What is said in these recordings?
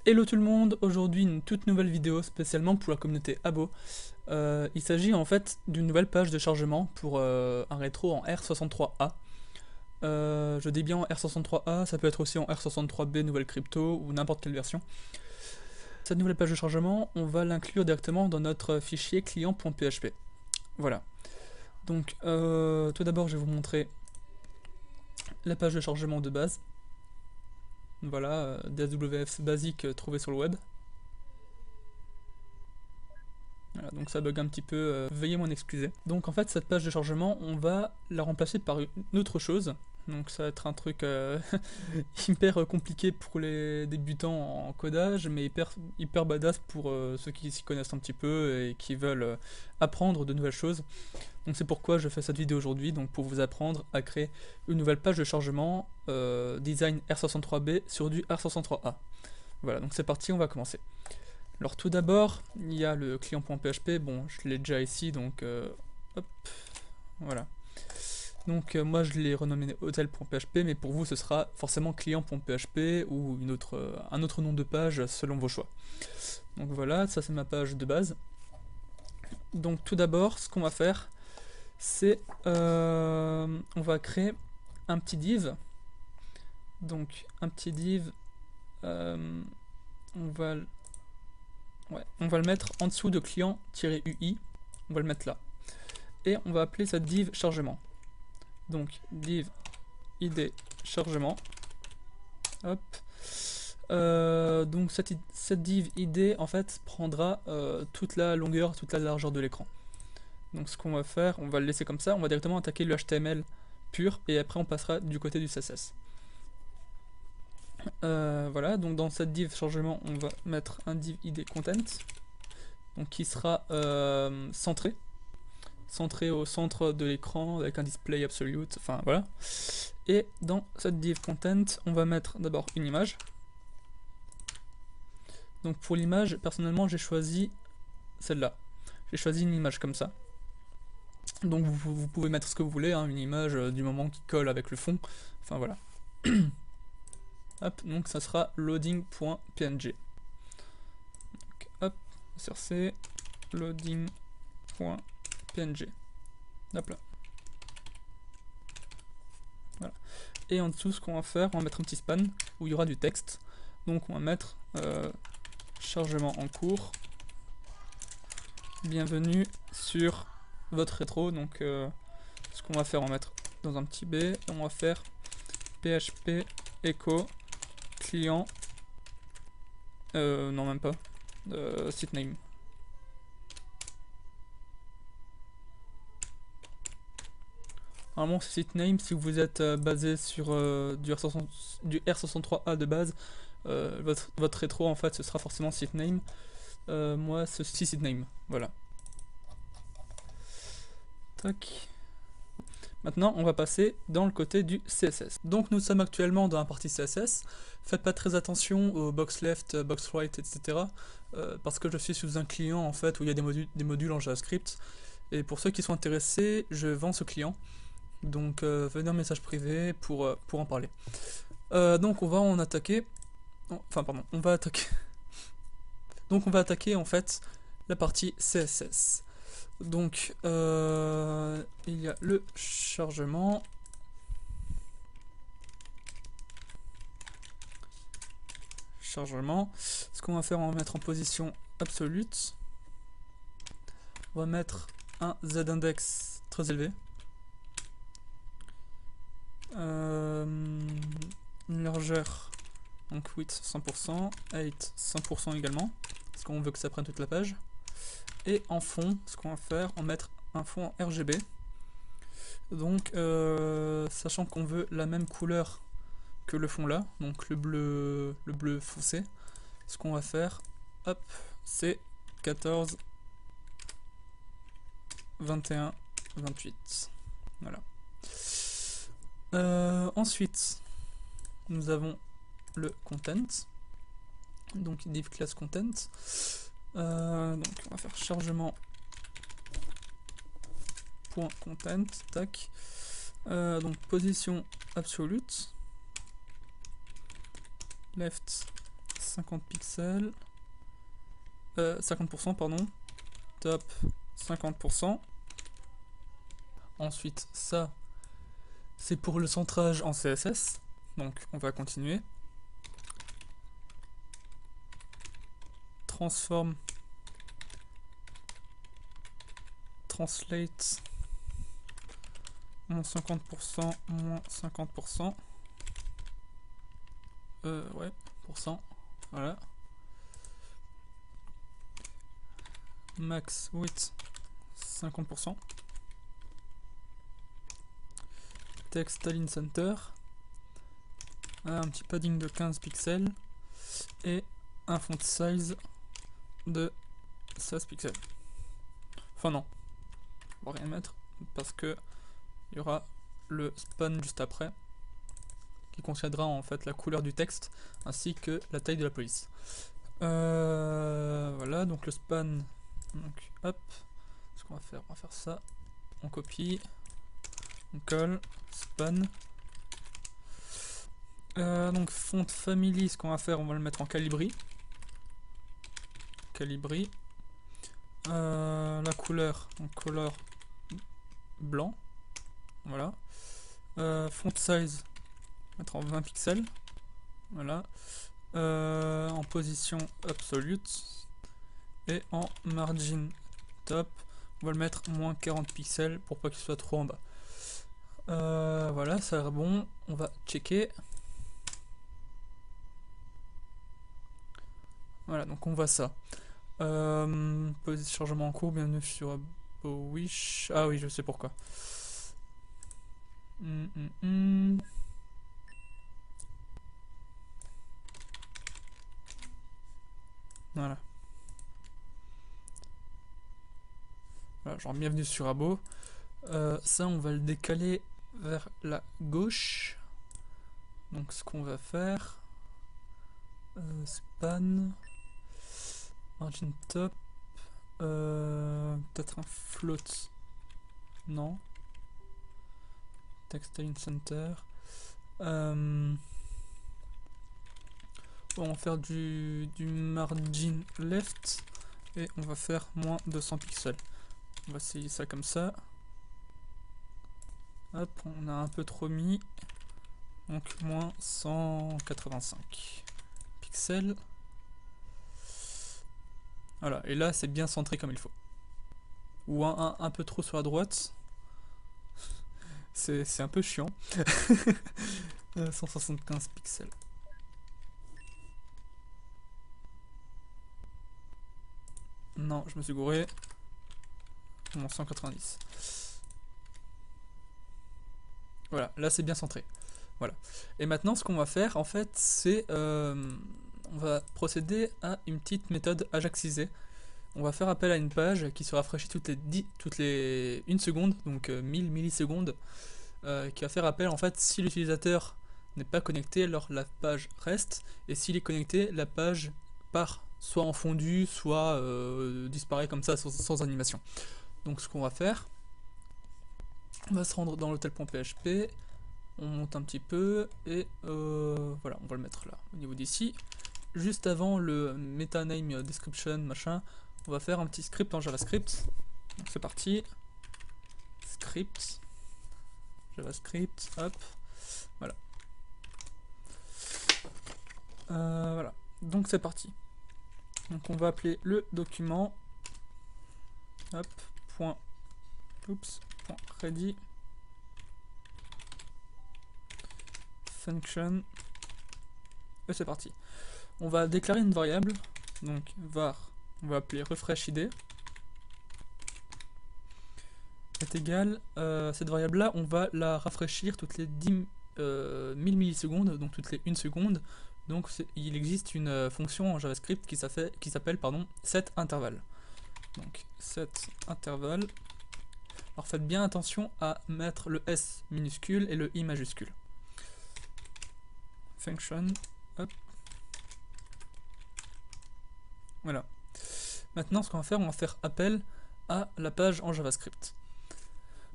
Hello tout le monde, aujourd'hui une toute nouvelle vidéo spécialement pour la communauté Abo. Il s'agit en fait d'une nouvelle page de chargement pour un rétro en R63A. Je dis bien en R63A, ça peut être aussi en R63B nouvelle crypto ou n'importe quelle version. Cette nouvelle page de chargement, on va l'inclure directement dans notre fichier client.php. Voilà. Donc tout d'abord je vais vous montrer la page de chargement de base. Voilà, DSWF basique trouvé sur le web. Voilà, donc ça bug un petit peu, veuillez m'en excuser. Donc en fait cette page de chargement, on va la remplacer par une autre chose. Donc ça va être un truc hyper compliqué pour les débutants en codage, mais hyper badass pour ceux qui s'y connaissent un petit peu et qui veulent apprendre de nouvelles choses. Donc c'est pourquoi je fais cette vidéo aujourd'hui, donc pour vous apprendre à créer une nouvelle page de chargement design R63B sur du R63A. Voilà, donc c'est parti, on va commencer. Alors tout d'abord, il y a le client.php, bon je l'ai déjà ici, donc hop, voilà. Donc moi je l'ai renommé hotel.php, mais pour vous ce sera forcément client.php ou un autre nom de page selon vos choix. Donc voilà, ça c'est ma page de base. Donc tout d'abord, ce qu'on va faire, c'est on va créer un petit div. Donc un petit div, on va le mettre en dessous de client-ui, on va le mettre là. Et on va appeler ça div chargement. Donc div id chargement. Hop. Donc cette div id en fait prendra toute la longueur, toute la largeur de l'écran. Donc ce qu'on va faire, on va le laisser comme ça, on va directement attaquer le HTML pur et après on passera du côté du CSS. Voilà, donc dans cette div chargement, on va mettre un div id content, donc qui sera centré au centre de l'écran avec un display absolute, enfin voilà. Et dans cette div content, on va mettre d'abord une image. Donc pour l'image, personnellement, j'ai choisi celle-là. J'ai choisi une image comme ça. Donc vous pouvez mettre ce que vous voulez, hein, une image du moment qui colle avec le fond. Enfin voilà. Hop, donc ça sera loading.png. Hop, src loading.png. Hop là. Voilà. Et en dessous, ce qu'on va faire, on va mettre un petit span où il y aura du texte. Donc on va mettre chargement en cours. Bienvenue sur votre rétro. Donc ce qu'on va faire, on va mettre dans un petit B et on va faire php echo client, non même pas, site name. Normalement c'est site name si vous êtes basé sur du R63A de base, votre rétro en fait ce sera forcément site name. Moi c'est site name, voilà. Tac. Maintenant, on va passer dans le côté du CSS. Donc nous sommes actuellement dans la partie CSS. Faites pas très attention aux box left, box right, etc. Parce que je suis sous un client en fait où il y a des modules en JavaScript. Et pour ceux qui sont intéressés, je vends ce client. Donc venez en message privé pour en parler. Donc on va en attaquer. Enfin pardon, on va attaquer. Donc on va attaquer en fait la partie CSS. Donc il y a le chargement. Ce qu'on va faire, on va mettre en position absolute. On va mettre un z-index très élevé. Une largeur, donc width 100%, height 100% également, parce qu'on veut que ça prenne toute la page. Et en fond, ce qu'on va faire, on va mettre un fond en RGB. Donc, sachant qu'on veut la même couleur que le fond là, donc le bleu foncé, ce qu'on va faire, hop, c'est 14, 21, 28. Voilà. Ensuite, nous avons le content. Donc div class content. Donc on va faire chargement .content, tac. Donc position absolute, left 50 pixels. 50% pardon. Top 50%. Ensuite, ça, c'est pour le centrage en CSS. Donc, on va continuer. Transform. Translate. Moins 50%, moins 50%. Ouais, %. Voilà. Max width 50%. Text align center. Un petit padding de 15 pixels. Et un font size de 16 pixels. Enfin non, on va rien mettre parce que il y aura le span juste après qui contiendra en fait la couleur du texte ainsi que la taille de la police. Voilà, donc le span, donc hop, ce qu'on va faire, on va faire ça, on copie, on colle, span. Donc font family, ce qu'on va faire, on va le mettre en Calibri. Calibri. La couleur, en color blanc. Voilà. Font size, mettre en 20 pixels. Voilà. En position absolute. Et en margin top, on va le mettre moins 40 pixels pour pas qu'il soit trop en bas. Voilà, ça a l'air bon. On va checker. Voilà, donc on voit ça. Chargement en cours, bienvenue sur Wish. Ah oui, je sais pourquoi. Voilà. Voilà, genre bienvenue sur Abo. Ça, on va le décaler vers la gauche. Donc ce qu'on va faire, span, margin top, peut-être un float, non, text align center. On va faire du margin left et on va faire moins 200 pixels. On va essayer ça comme ça. Hop, on a un peu trop mis. Donc moins 185 pixels. Voilà, et là c'est bien centré comme il faut. Ou un peu trop sur la droite. C'est un peu chiant. 175 pixels. Non, je me suis gouré. Bon, 190. Voilà, là c'est bien centré. Voilà. Et maintenant, ce qu'on va faire, en fait, c'est on va procéder à une petite méthode ajaxisée. On va faire appel à une page qui se rafraîchit toutes les 1 seconde, donc 1000 millisecondes, qui va faire appel, en fait, si l'utilisateur n'est pas connecté, alors la page reste, et s'il est connecté, la page part soit en fondu, soit disparaît comme ça sans animation. Donc ce qu'on va faire, on va se rendre dans l'hôtel.php, on monte un petit peu et voilà, on va le mettre là au niveau d'ici. Juste avant le meta name description machin, on va faire un petit script en JavaScript. Donc c'est parti. Script. JavaScript, hop. Voilà. Voilà. Donc c'est parti. Donc on va appeler le document. Hop. Point. Oups. Point ready. Function. Et c'est parti. On va déclarer une variable. Donc var. On va appeler refreshID. Est égal. Cette variable là, on va la rafraîchir toutes les 1000 millisecondes, donc toutes les 1 seconde. Donc il existe une fonction en JavaScript qui s'appelle setInterval. Donc setInterval. Alors faites bien attention à mettre le S minuscule et le I majuscule. Function. Hop. Voilà. Maintenant, ce qu'on va faire, on va faire appel à la page en JavaScript.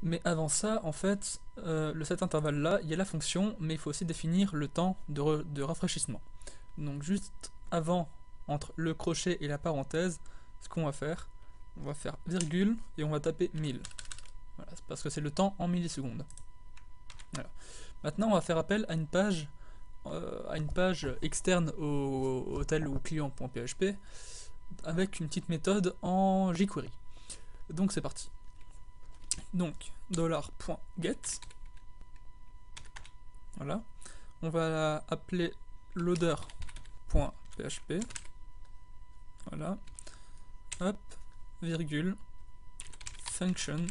Mais avant ça, en fait, le setInterval là, il y a la fonction, mais il faut aussi définir le temps de rafraîchissement. Donc juste avant, entre le crochet et la parenthèse, ce qu'on va faire, on va faire virgule et on va taper 1000. Voilà, parce que c'est le temps en millisecondes. Voilà. Maintenant, on va faire appel à une page externe au hôtel ou client.php avec une petite méthode en jQuery. Donc c'est parti. Donc $.get. Voilà. On va appeler loader.php. Voilà. Hop, virgule, function.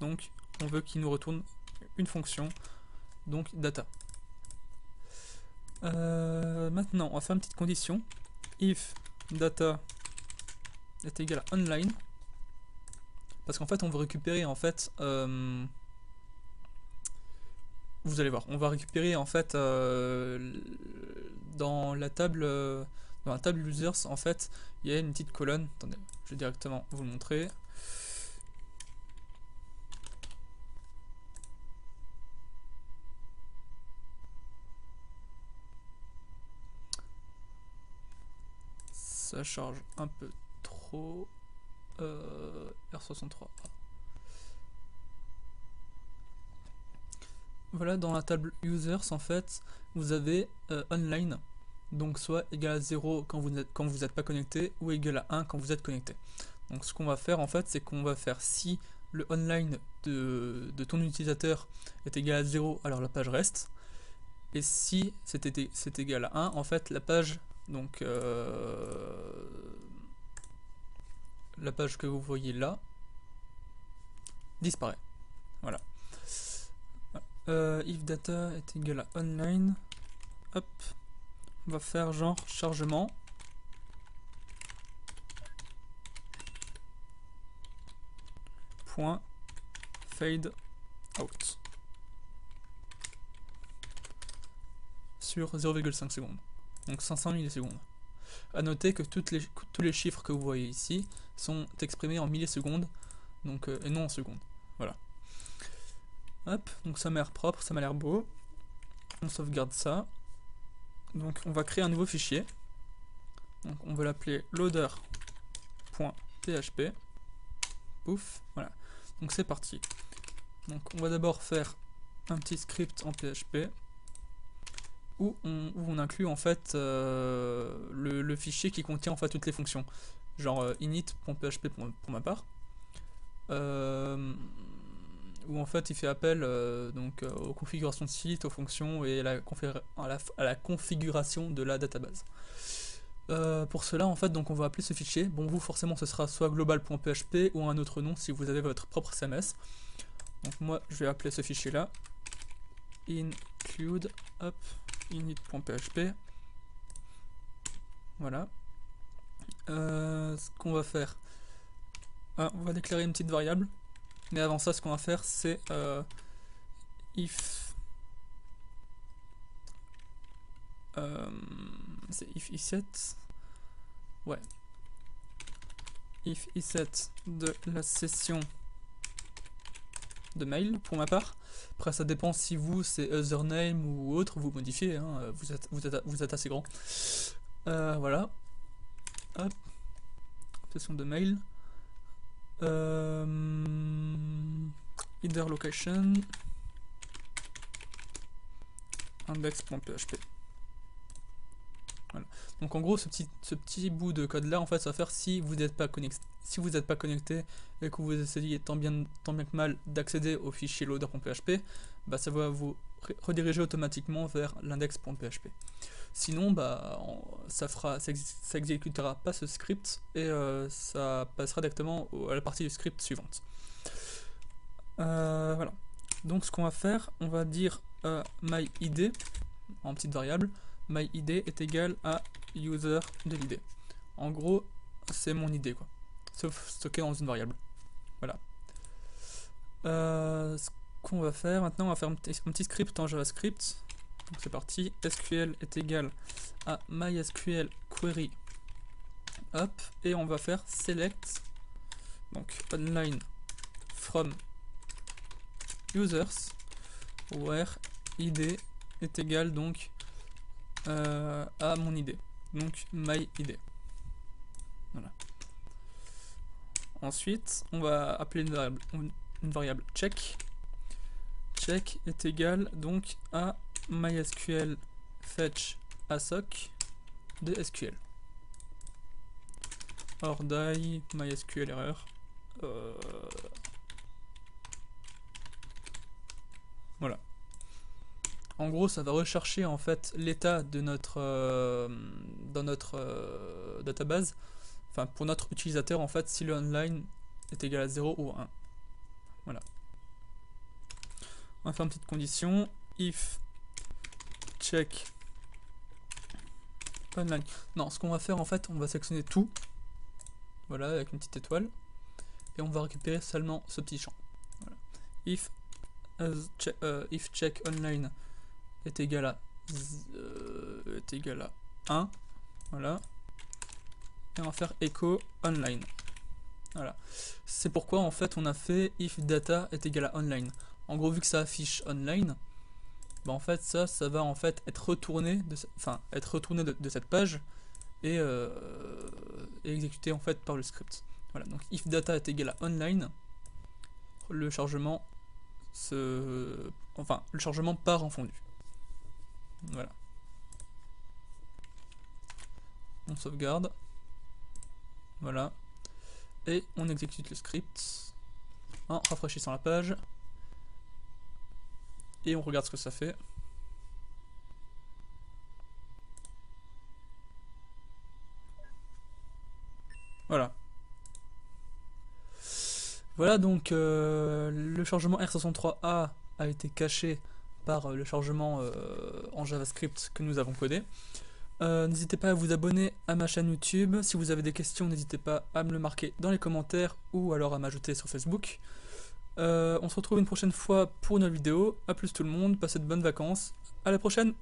Donc on veut qu'il nous retourne une fonction, donc data. Maintenant, on va faire une petite condition. If data est égal à online, parce qu'en fait, on veut récupérer en fait. Vous allez voir, on va récupérer en fait dans la table users, en fait, il y a une petite colonne. Attendez, je vais directement vous le montrer. Ça charge un peu trop. R63. Voilà, dans la table users, en fait, vous avez online, donc soit égal à 0 quand vous n'êtes pas connecté, ou égal à 1 quand vous êtes connecté. Donc ce qu'on va faire, en fait, c'est qu'on va faire si le online de ton utilisateur est égal à 0, alors la page reste, et si c'est égal à 1, en fait, la page, donc la page que vous voyez là, disparaît. Voilà. If data est égal à online, hop, on va faire genre chargement. Point fade out sur 0,5 secondes, donc 500 millisecondes. A noter que tous les chiffres que vous voyez ici sont exprimés en millisecondes, donc et non en secondes. Voilà. Hop, donc ça m'a l'air propre, ça m'a l'air beau. On sauvegarde ça. Donc on va créer un nouveau fichier. Donc on va l'appeler loader.php. Pouf, voilà. Donc c'est parti. Donc on va d'abord faire un petit script en PHP où on inclut en fait le fichier qui contient en fait toutes les fonctions. Genre init.php pour ma part. Où en fait il fait appel aux configurations de site, aux fonctions et à la configuration de la database. Pour cela en fait donc on va appeler ce fichier, bon vous forcément ce sera soit global.php ou un autre nom si vous avez votre propre CMS. Donc moi je vais appeler ce fichier là include init.php. Voilà. Ce qu'on va faire, on va déclarer une petite variable. Mais avant ça, ce qu'on va faire, c'est if iset, ouais, if iset de la session de mail pour ma part. Après, ça dépend si vous c'est username ou autre, vous modifiez, hein, vous êtes assez grand. Voilà. Hop. Session de mail. Header location index.php. Voilà. Donc en gros ce petit bout de code là en fait ça va faire si vous n'êtes pas connecté et que vous essayez tant bien que mal d'accéder au fichier loader.php, bah ça va vous rediriger automatiquement vers l'index.php. Sinon bah ça exécutera pas ce script et ça passera directement à la partie du script suivante. Voilà. Donc ce qu'on va faire, on va dire myID en petite variable. MyID est égal à user de l'ID. En gros, c'est mon ID quoi, sauf stocké dans une variable. Voilà. Ce qu'on va faire maintenant, on va faire un petit script en JavaScript. Donc c'est parti. SQL est égal à MySQL query. Hop, et on va faire select donc online from users where id est égal donc à mon ID, donc my ID. Voilà. Ensuite, on va appeler une variable check. Check est égal donc à MySQL fetch assoc de SQL. Or die MySQL erreur. Voilà. En gros, ça va rechercher en fait l'état de notre dans notre database. Enfin, pour notre utilisateur, en fait, si le online est égal à 0 ou 1. Voilà. On va faire une petite condition. If check online. Non, ce qu'on va faire, en fait, on va sélectionner tout. Voilà, avec une petite étoile. Et on va récupérer seulement ce petit champ. Voilà. If check online est égal à 1. Voilà. Et on va faire echo online. Voilà. C'est pourquoi en fait on a fait if data est égal à online. En gros, vu que ça affiche online, bah en fait ça va en fait être retourné de cette page et exécuté en fait par le script. Voilà. Donc if data est égal à online, le chargement part en fondu. Voilà. On sauvegarde. Voilà. Et on exécute le script en rafraîchissant la page. Et on regarde ce que ça fait. Voilà. Voilà donc le chargement R63A a été caché par le chargement en JavaScript que nous avons codé. N'hésitez pas à vous abonner à ma chaîne YouTube. Si vous avez des questions, n'hésitez pas à me le marquer dans les commentaires ou alors à m'ajouter sur Facebook. On se retrouve une prochaine fois pour une vidéo. A plus tout le monde, passez de bonnes vacances. À la prochaine!